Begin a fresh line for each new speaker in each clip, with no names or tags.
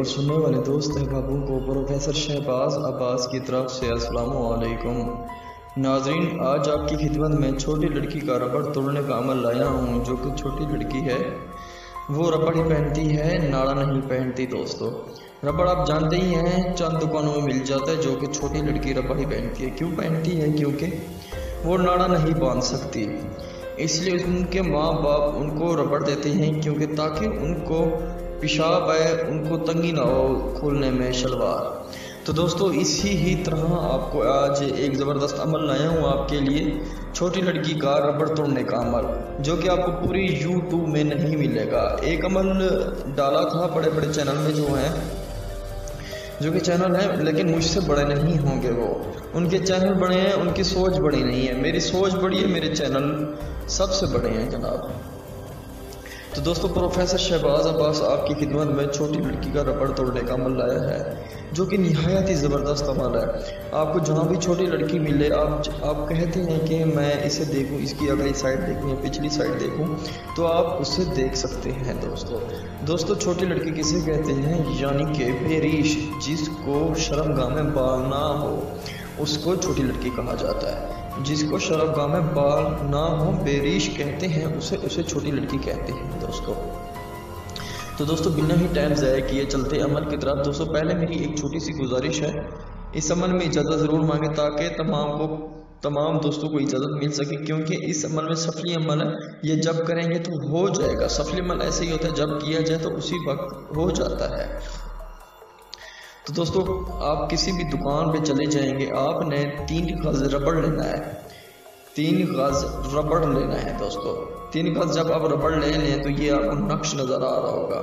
और सुनने वाले दोस्त अहबाबों को प्रोफेसर शहबाज अब्बास की तरफ से अस्सलाम वालेकुम। नाजरीन, आज आपकी खिदमत में छोटी लड़की का रबड़ तोड़ने का अमल लाया हूँ। जो कि छोटी लड़की है वो रबड़ ही पहनती है, नाड़ा नहीं पहनती। दोस्तों, रबड़ आप जानते ही हैं चंद दुकानों में मिल जाता है। जो कि छोटी लड़की रबड़ ही पहनती है। क्यों पहनती है? क्योंकि वो नाड़ा नहीं बांध सकती, इसलिए उनके माँ बाप उनको रबड़ देते हैं, क्योंकि ताकि उनको पेशाब आए, उनको तंगी ना हो खोलने में शलवार। तो दोस्तों, इसी ही तरह आपको आज एक ज़बरदस्त अमल लाया हूँ आपके लिए, छोटी लड़की का रबड़ तोड़ने का अमल, जो कि आपको पूरी YouTube में नहीं मिलेगा। एक अमल डाला था बड़े बड़े चैनल में जो कि चैनल है, लेकिन मुझसे बड़े नहीं होंगे वो। उनके चैनल बड़े हैं, उनकी सोच बड़ी नहीं है। मेरी सोच बड़ी है, मेरे चैनल सबसे बड़े हैं जनाब। तो दोस्तों, प्रोफेसर शहबाज अब्बास आपकी खिदमत में छोटी लड़की का रबड़ तोड़ने का अमल लाया है, जो कि निहायत ही ज़बरदस्त अमल है। आपको जहाँ भी छोटी लड़की मिले, आप कहते हैं कि मैं इसे देखूं, इसकी अगली साइड देखूं या पिछली साइड देखूं, तो आप उसे देख सकते हैं। दोस्तों, छोटी लड़की किसे कहते हैं? यानी कि बेरीश, जिसको शर्मगाह में बाल ना हो उसको छोटी लड़की कहा जाता है। जिसको शर्मगाह में बाल ना हो बेरीश कहते हैं, उसे छोटी लड़की कहते हैं। दोस्तों, बिना ही टाइम ज़ाया किए चलते अमल की तरफ। दोस्तों, पहले मेरी एक छोटी सी गुजारिश है, इस अमल में इजाज़त ज़रूर मांगे ताकि तमाम दोस्तों को इजाज़त मिल सके, क्योंकि इस अमल में सफली अमल है। ये जब करेंगे तो हो जाएगा। सफली अमल ऐसे ही होता है, जब किया जाए तो उसी वक्त हो जाता है। तो दोस्तों, आप किसी भी दुकान पे चले जाएंगे, आपने 3 गज रबड़ लेना है। 3 गज रबड़ लेना है दोस्तों। 3 गज जब आप रबड़ ले लें तो ये आपको नक्श नज़र आ रहा होगा।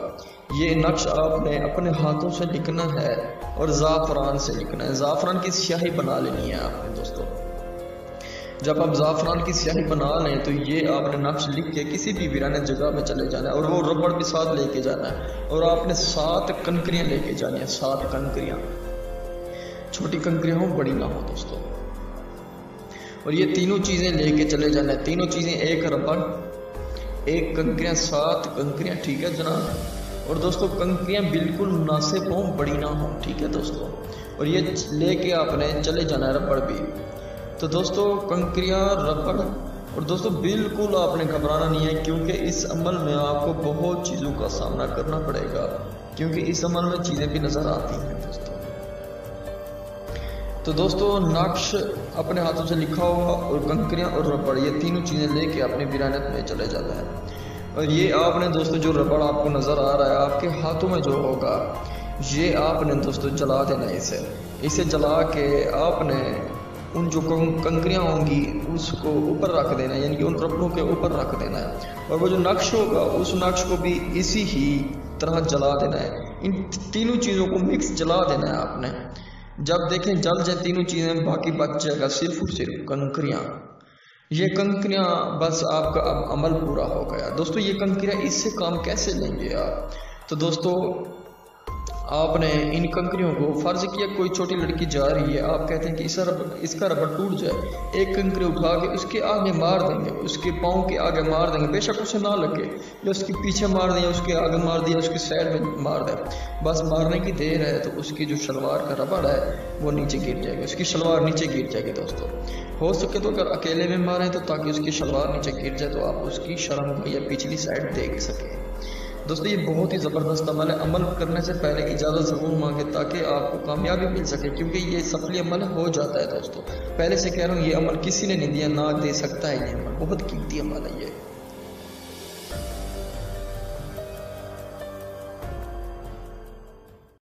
ये नक्श आपने अपने हाथों से लिखना है और ज़ाफ़रान से लिखना है। ज़ाफ़रान की स्याही बना लेनी है आपने। दोस्तों, जब आप ज़ाफ़रान की स्याही बना लें तो ये आपने नक्श लिख के किसी भी वीराने जगह में चले जाना है, और वो रबड़ भी साथ लेके जाना है। और आपने 7 कंकरियाँ लेके जानी है। 7 कंकरियाँ, छोटी कंकरियाँ हो, बड़ी ना हो दोस्तों। और ये तीनों चीज़ें लेके चले जाना है। तीनों चीज़ें, एक रबड़, 1 कंकरियाँ, 7 कंकरियाँ, ठीक है जनाब। और दोस्तों, कंकरियाँ बिल्कुल मुनासिब हों, बड़ी ना हो, ठीक है दोस्तों। और ये लेके आपने चले जाना है रबड़ भी। तो दोस्तों, कंकरियाँ, रबड़, और दोस्तों बिल्कुल आपने घबराना नहीं है, क्योंकि इस अमल में आपको बहुत चीज़ों का सामना करना पड़ेगा, क्योंकि इस अमल में चीज़ें भी नज़र आती हैं दोस्तों। तो दोस्तों, नक्श अपने हाथों से लिखा होगा, और कंकरियाँ और रबड़, ये तीनों चीज़ें लेके अपने वीरानत में चले जाता है। और ये आपने दोस्तों, जो रबड़ आपको नज़र आ रहा है आपके हाथों में जो होगा, ये आपने दोस्तों जला देना है। इसे जला के आपने उन जो कंकरियाँ होंगी उसको ऊपर रख देना है, यानी कि उन रबड़ों के ऊपर रख देना है। और वो जो नक्श होगा उस नक्श को भी इसी ही तरह जला देना है। इन तीनों चीज़ों को मिक्स जला देना है आपने। जब देखें जल जाए तीनों चीज़ें, बाकी बच जाएगा सिर्फ और सिर्फ कंकरियाँ। ये कंकरियाँ, बस आपका अब अमल पूरा हो गया। दोस्तों, ये कंकरियाँ, इससे काम कैसे लेंगे आप? तो दोस्तों, आपने इन कंकरियों को, फर्ज किया कोई छोटी लड़की जा रही है, आप कहते हैं कि इसका रबड़ टूट जाए, एक कंकरी उठा के उसके आगे मार देंगे, उसके पाँव के आगे मार देंगे, बेशक उसे ना लगे, या उसके पीछे मार दें, या उसके आगे मार दिया, उसकी साइड में मार दें, बस मारने की देर है तो उसकी जो शलवार का रबड़ है वो नीचे गिर जाएगी, उसकी शलवार नीचे गिर जाएगी। दोस्तों, हो सके तो अगर अकेले में मारें तो ताकि उसकी शलवार नीचे गिर जाए तो आप उसकी शर्मगाह या पिछली साइड देख सकें। दोस्तों, ये बहुत ही ज़बरदस्त अमल है। अमल करने से पहले इजाज़त ज़रूर मांगे ताकि आपको कामयाबी मिल सके, क्योंकि ये सफली अमल हो जाता है। दोस्तों, पहले से कह रहा हूँ, ये अमल किसी ने नहीं दिया, ना दे सकता है। ये अमल बहुत कीमती अमल है ये।